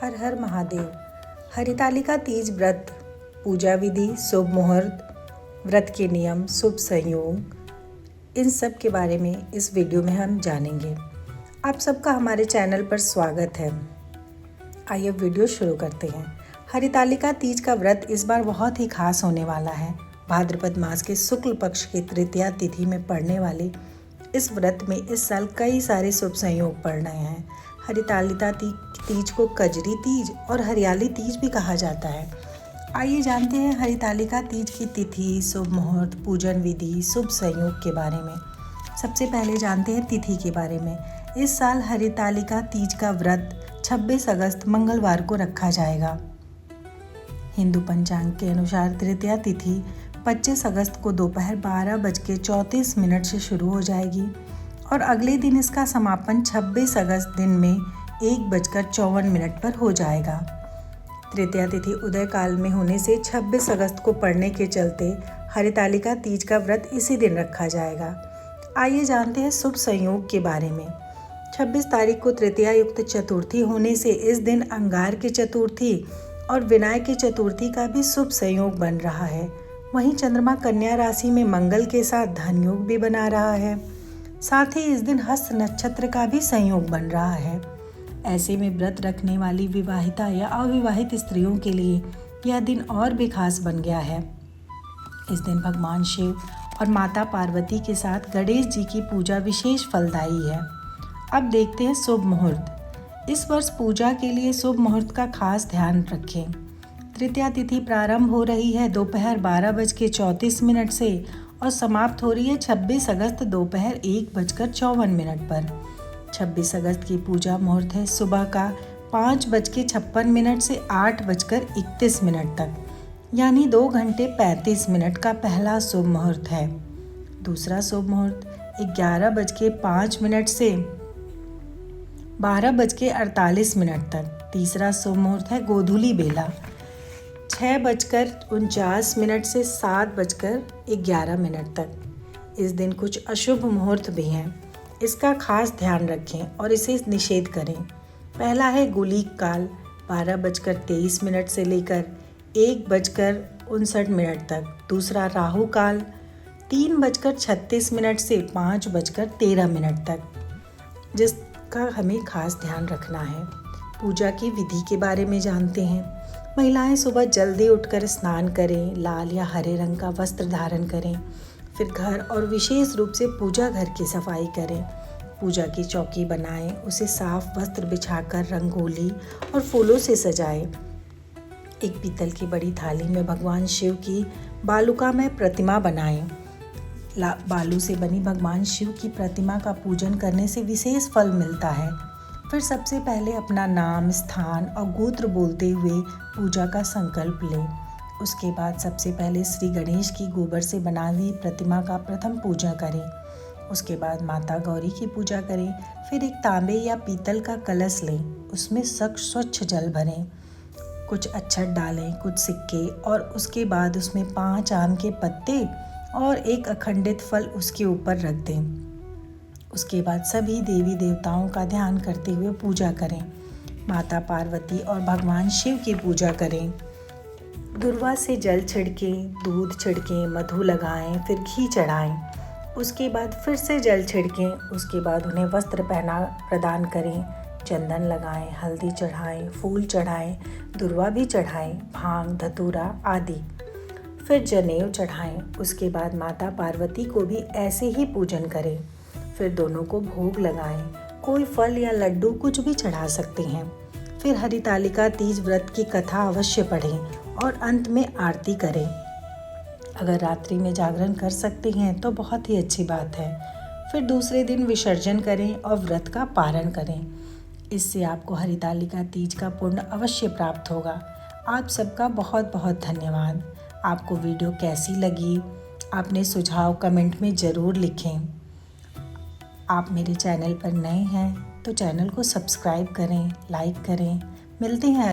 हर हर महादेव। हरितालिका तीज व्रत, पूजा विधि, शुभ मुहूर्त, व्रत के नियम, शुभ संयोग, इन सब के बारे में इस वीडियो में हम जानेंगे। आप सबका हमारे चैनल पर स्वागत है। आइए वीडियो शुरू करते हैं। हरितालिका तीज का व्रत इस बार बहुत ही खास होने वाला है। भाद्रपद मास के शुक्ल पक्ष की तृतीया तिथि में पड़ने वाले इस व्रत में इस साल कई सारे शुभ संयोग पड़ रहे हैं। हरितालिका तीज को कजरी तीज और हरियाली तीज भी कहा जाता है। आइए जानते हैं हरितालिका तीज की तिथि, शुभ मुहूर्त, पूजन विधि, शुभ संयोग के बारे में। सबसे पहले जानते हैं तिथि के बारे में। इस साल हरितालिका तीज का व्रत 26 अगस्त मंगलवार को रखा जाएगा। हिंदू पंचांग के अनुसार तृतीया तिथि 25 अगस्त को दोपहर 12:34 से शुरू हो जाएगी और अगले दिन इसका समापन 26 अगस्त दिन में 1:54 पर हो जाएगा। तृतीया तिथि उदय काल में होने से 26 अगस्त को पड़ने के चलते हरितालिका तीज का व्रत इसी दिन रखा जाएगा। आइए जानते हैं शुभ संयोग के बारे में। 26 तारीख को तृतीया युक्त चतुर्थी होने से इस दिन अंगार की चतुर्थी और विनायक की चतुर्थी का भी शुभ संयोग बन रहा है। वहीं चंद्रमा कन्या राशि में मंगल के साथ धन योग भी बना रहा है। साथ ही इस दिन हस्त नक्षत्र का भी संयोग बन रहा है। ऐसे में व्रत रखने वाली विवाहिता या अविवाहित स्त्रियों के लिए यह दिन और भी खास बन गया है। इस दिन भगवान शिव और माता पार्वती के साथ गणेश जी की पूजा विशेष फलदायी है। अब देखते हैं शुभ मुहूर्त। इस वर्ष पूजा के लिए शुभ मुहूर्त का खास ध्यान रखें। तृतीया तिथि प्रारंभ हो रही है दोपहर 12:34 से और समाप्त हो रही है 26 अगस्त दोपहर 1:54 पर। 26 अगस्त की पूजा मुहूर्त है सुबह का 5:56 से 8:31 तक, यानी 2 घंटे 35 मिनट का पहला शुभ मुहूर्त है। दूसरा शुभ मुहूर्त 11:05 से 12:48 तक। तीसरा शुभ मुहूर्त है गोधूली बेला 6:49 से 7:11 तक। इस दिन कुछ अशुभ मुहूर्त भी हैं, इसका खास ध्यान रखें और इसे निषेध करें। पहला है गुलीक काल 12:23 से लेकर 1:59 तक। दूसरा राहु काल 3:36 से 5:13 तक, जिसका हमें खास ध्यान रखना है। पूजा की विधि के बारे में जानते हैं। महिलाएं सुबह जल्दी उठकर स्नान करें, लाल या हरे रंग का वस्त्र धारण करें, फिर घर और विशेष रूप से पूजा घर की सफाई करें। पूजा की चौकी बनाएं, उसे साफ वस्त्र बिछाकर रंगोली और फूलों से सजाएं। एक पीतल की बड़ी थाली में भगवान शिव की बालुकामय प्रतिमा बनाएं। बालू से बनी भगवान शिव की प्रतिमा का पूजन करने से विशेष फल मिलता है। फिर सबसे पहले अपना नाम, स्थान और गोत्र बोलते हुए पूजा का संकल्प लें। उसके बाद सबसे पहले श्री गणेश की गोबर से बनाई हुई प्रतिमा का प्रथम पूजा करें। उसके बाद माता गौरी की पूजा करें। फिर एक तांबे या पीतल का कलश लें, उसमें स्वच्छ जल भरें, कुछ अक्षत डालें, कुछ सिक्के और उसके बाद उसमें 5 आम के पत्ते और एक अखंडित फल उसके ऊपर रख दें। उसके बाद सभी देवी देवताओं का ध्यान करते हुए पूजा करें। माता पार्वती और भगवान शिव की पूजा करें। दुर्वा से जल छिड़कें, दूध छिड़कें, मधु लगाएं, फिर घी चढ़ाएं। उसके बाद फिर से जल छिड़कें। उसके बाद उन्हें वस्त्र प्रदान करें, चंदन लगाएं, हल्दी चढ़ाएं, फूल चढ़ाएं, दुर्वा भी चढ़ाएं, भांग, धतूरा आदि। फिर जनेऊ चढ़ाएं। उसके बाद माता पार्वती को भी ऐसे ही पूजन करें। फिर दोनों को भोग लगाएं। कोई फल या लड्डू कुछ भी चढ़ा सकते हैं। फिर हरितालिका तीज व्रत की कथा अवश्य पढ़ें और अंत में आरती करें। अगर रात्रि में जागरण कर सकते हैं तो बहुत ही अच्छी बात है। फिर दूसरे दिन विसर्जन करें और व्रत का पारण करें। इससे आपको हरितालिका तीज का पुण्य अवश्य प्राप्त होगा। आप सबका बहुत बहुत धन्यवाद। आपको वीडियो कैसी लगी? आपने सुझाव कमेंट में ज़रूर लिखें। आप मेरे चैनल पर नए हैं तो चैनल को सब्सक्राइब करें, लाइक करें। मिलते हैं